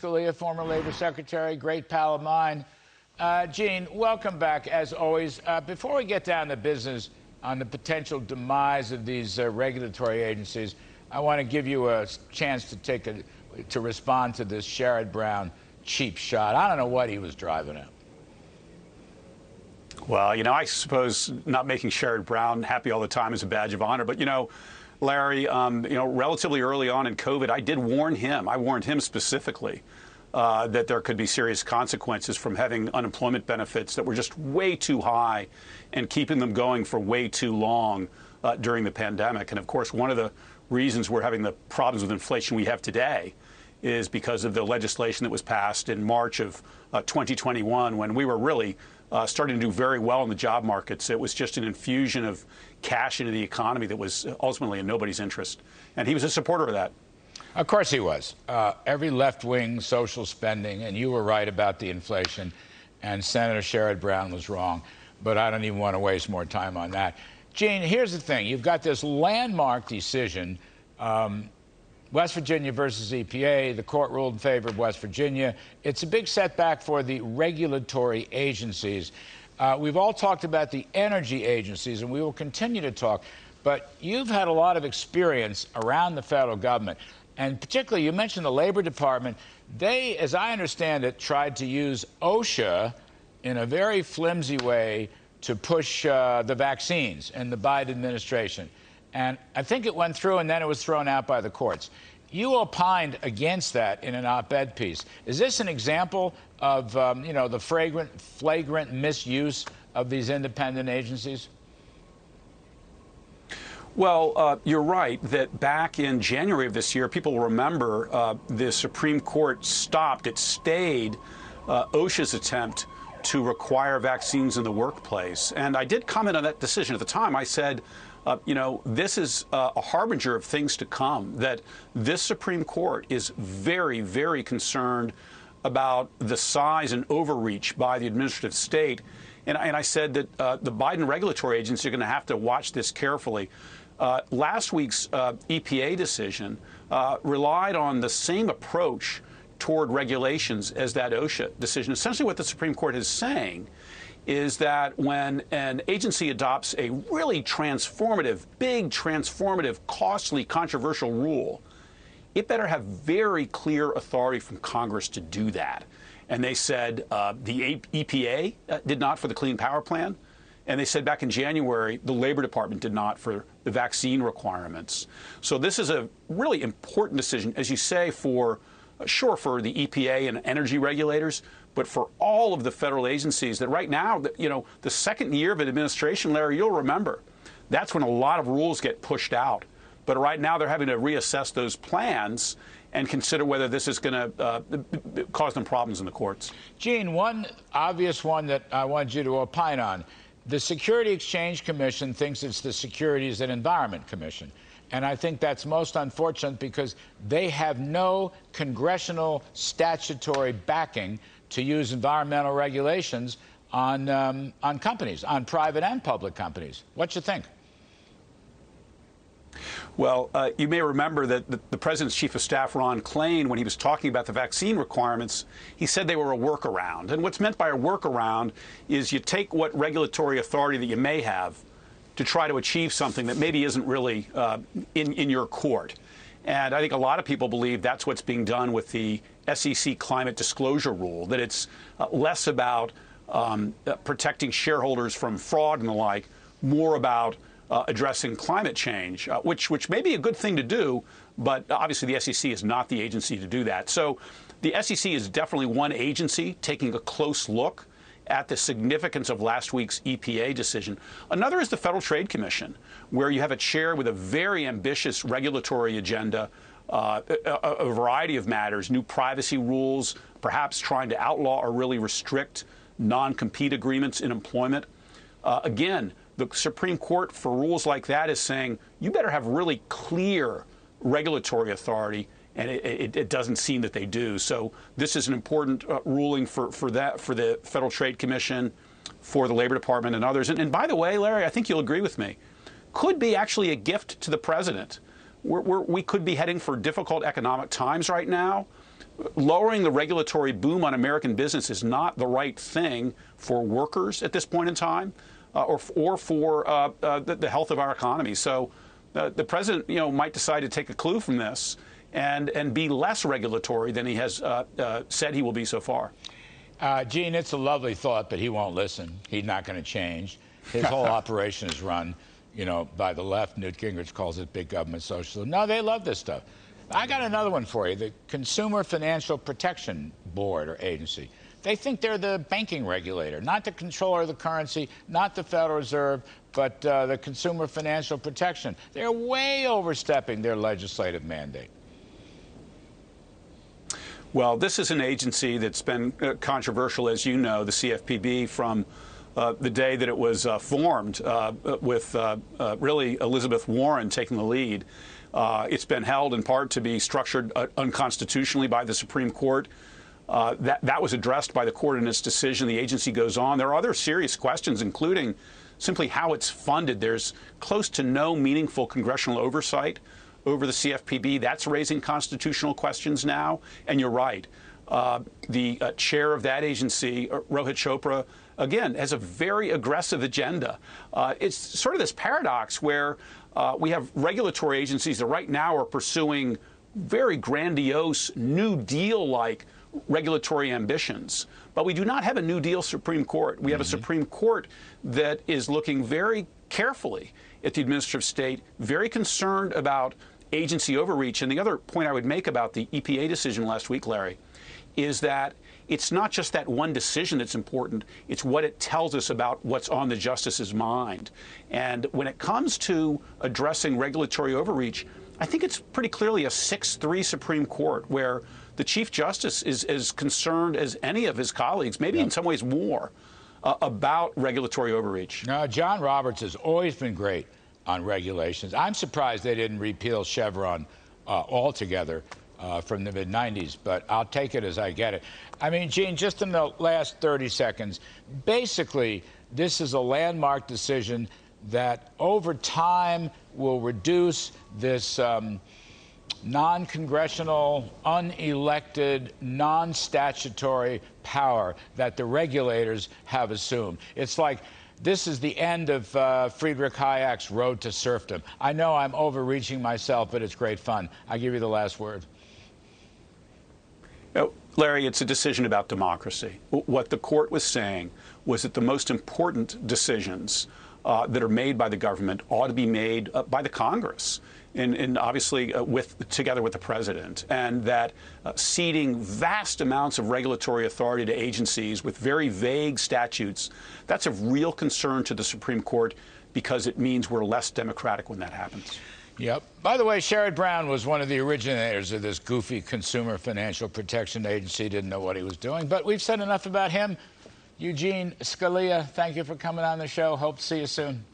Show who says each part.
Speaker 1: Scalia, former Labor Secretary, great pal of mine. Gene, welcome back, as always. Before we get down to business on the potential demise of these regulatory agencies, I want to give you a chance to respond to this Sherrod Brown cheap shot. I don't know what he was driving at.
Speaker 2: Well, I suppose not making Sherrod Brown happy all the time is a badge of honor. But, Larry, relatively early on in COVID, I did warn him. I warned him specifically that there could be serious consequences from having unemployment benefits that were just way too high and keeping them going for way too long during the pandemic. And, of course, one of the reasons we're having the problems with inflation we have today is because of the legislation that was passed in March of 2021, when we were really starting to do very well in the job markets. It was just an infusion of cash into the economy that was ultimately in nobody's interest. And he was a supporter of that.
Speaker 1: Of course he was. Every left-wing social spending, and you were right about the inflation, and Senator Sherrod Brown was wrong. But I don't even want to waste more time on that. Gene, here's the thing. You've got this landmark decision, West Virginia versus EPA. The court ruled in favor of West Virginia. It's a big setback for the regulatory agencies. We've all talked about the energy agencies, and we will continue to talk. But you've had a lot of experience around the federal government. And particularly, you mentioned the Labor Department. They, as I understand it, tried to use OSHA in a very flimsy way to push the vaccines in the Biden administration. And I think it went through, and then it was thrown out by the courts. You opined against that in an op-ed piece. Is this an example of, the flagrant misuse of these independent agencies?
Speaker 2: Well, you're right that back in January of this year, people will remember the Supreme Court stayed OSHA's attempt to require vaccines in the workplace. And I did comment on that decision at the time. I said, this is a harbinger of things to come, that this Supreme Court is very, very concerned about the size and overreach by the administrative state. And I said that the Biden regulatory agency are going to have to watch this carefully. Last week's EPA decision relied on the same approach toward regulations as that OSHA decision. Essentially what the Supreme Court is saying is that when an agency adopts a really big transformative, costly, controversial rule, it better have very clear authority from Congress to do that. And they said the EPA did not for the Clean Power Plan. And they said back in January, the Labor Department did not for the vaccine requirements. So this is a really important decision, as you say, for the EPA and energy regulators, but for all of the federal agencies that right now, the second year of an administration, Larry, you'll remember, that's when a lot of rules get pushed out. But right now they're having to reassess those plans and consider whether this is going to cause them problems in the courts.
Speaker 1: Gene, one obvious one that I want you to opine on. The Security Exchange Commission thinks it's the Securities and Environment Commission. And I think that's most unfortunate because they have no congressional statutory backing to use environmental regulations on companies, on private and public companies. What you think?
Speaker 2: Well, you may remember that the president's chief of staff, Ron Klain, when he was talking about the vaccine requirements, he said they were a workaround. And what's meant by a workaround is you take what regulatory authority that you may have to try to achieve something that maybe isn't really in your court. And I think a lot of people believe that's what's being done with the SEC climate disclosure rule, that it's less about protecting shareholders from fraud and the like, more about addressing climate change, which may be a good thing to do, but obviously the SEC is not the agency to do that. So the SEC is definitely one agency taking a close look at the significance of last week's EPA decision. Another is the Federal Trade Commission, where you have a chair with a very ambitious regulatory agenda, a variety of matters, new privacy rules, perhaps trying to outlaw or really restrict non-compete agreements in employment. Again, the Supreme Court for rules like that is saying you better have really clear regulatory authority, and it doesn't seem that they do. So this is an important ruling for the Federal Trade Commission, for the Labor Department and others. And by the way, Larry, I think you'll agree with me, could be actually a gift to the president. We could be heading for difficult economic times right now. lowering the regulatory boom on American business is not the right thing for workers at this point in time, or for the health of our economy. So the president, might decide to take a clue from this and be less regulatory than he has said he will be so far.
Speaker 1: Gene, it's a lovely thought, but he won't listen. He's not going to change. His whole operation is run, by the left. Newt Gingrich calls it big government socialism. No, they love this stuff. I got another one for you. The Consumer Financial Protection Board or agency. They think they're the banking regulator, not the controller of the currency, not the Federal Reserve, but the Consumer Financial Protection. They're way overstepping their legislative mandate.
Speaker 2: Well, this is an agency that's been controversial, as you know, the CFPB, from the day that it was formed, with really Elizabeth Warren taking the lead. It's been held in part to be structured unconstitutionally by the Supreme Court. That was addressed by the court in its decision. The agency goes on. There are other serious questions, including simply how it's funded. There's close to no meaningful congressional oversight over the CFPB. That's raising constitutional questions now. And you're right. The chair of that agency, Rohit Chopra, again, has a very aggressive agenda. It's sort of this paradox where we have regulatory agencies that right now are pursuing very grandiose New Deal-like regulatory ambitions. But we do not have a New Deal Supreme Court. We have a Supreme Court that is looking very carefully at the administrative state, very concerned about agency overreach. And the other point I would make about the EPA decision last week, Larry, is that it's not just that one decision that's important, it's what it tells us about what's on the justice's mind. And when it comes to addressing regulatory overreach, I think it's pretty clearly a 6-3 Supreme Court where the Chief Justice is as concerned as any of his colleagues, maybe in some ways more, about regulatory overreach.
Speaker 1: No, John Roberts has always been great on regulations. I'm surprised they didn't repeal Chevron altogether from the mid-90s, but I'll take it as I get it. I mean, Gene, just in the last 30 seconds, basically, this is a landmark decision that over time will reduce this non-congressional, unelected, non-statutory power that the regulators have assumed. It's like this is the end of Friedrich Hayek's Road to Serfdom. I know I'm overreaching myself, but it's great fun. I give you the last word.
Speaker 2: Larry, it's a decision about democracy. What the court was saying was that the most important decisions that are made by the government ought to be made by the Congress, and obviously together with the president, and that ceding vast amounts of regulatory authority to agencies with very vague statutes, that's of real concern to the Supreme Court because it means we're less democratic when that happens.
Speaker 1: Yep. By the way, Sherrod Brown was one of the originators of this goofy Consumer Financial Protection Agency. Didn't know what he was doing, but we've said enough about him. Eugene Scalia, thank you for coming on the show. Hope to see you soon.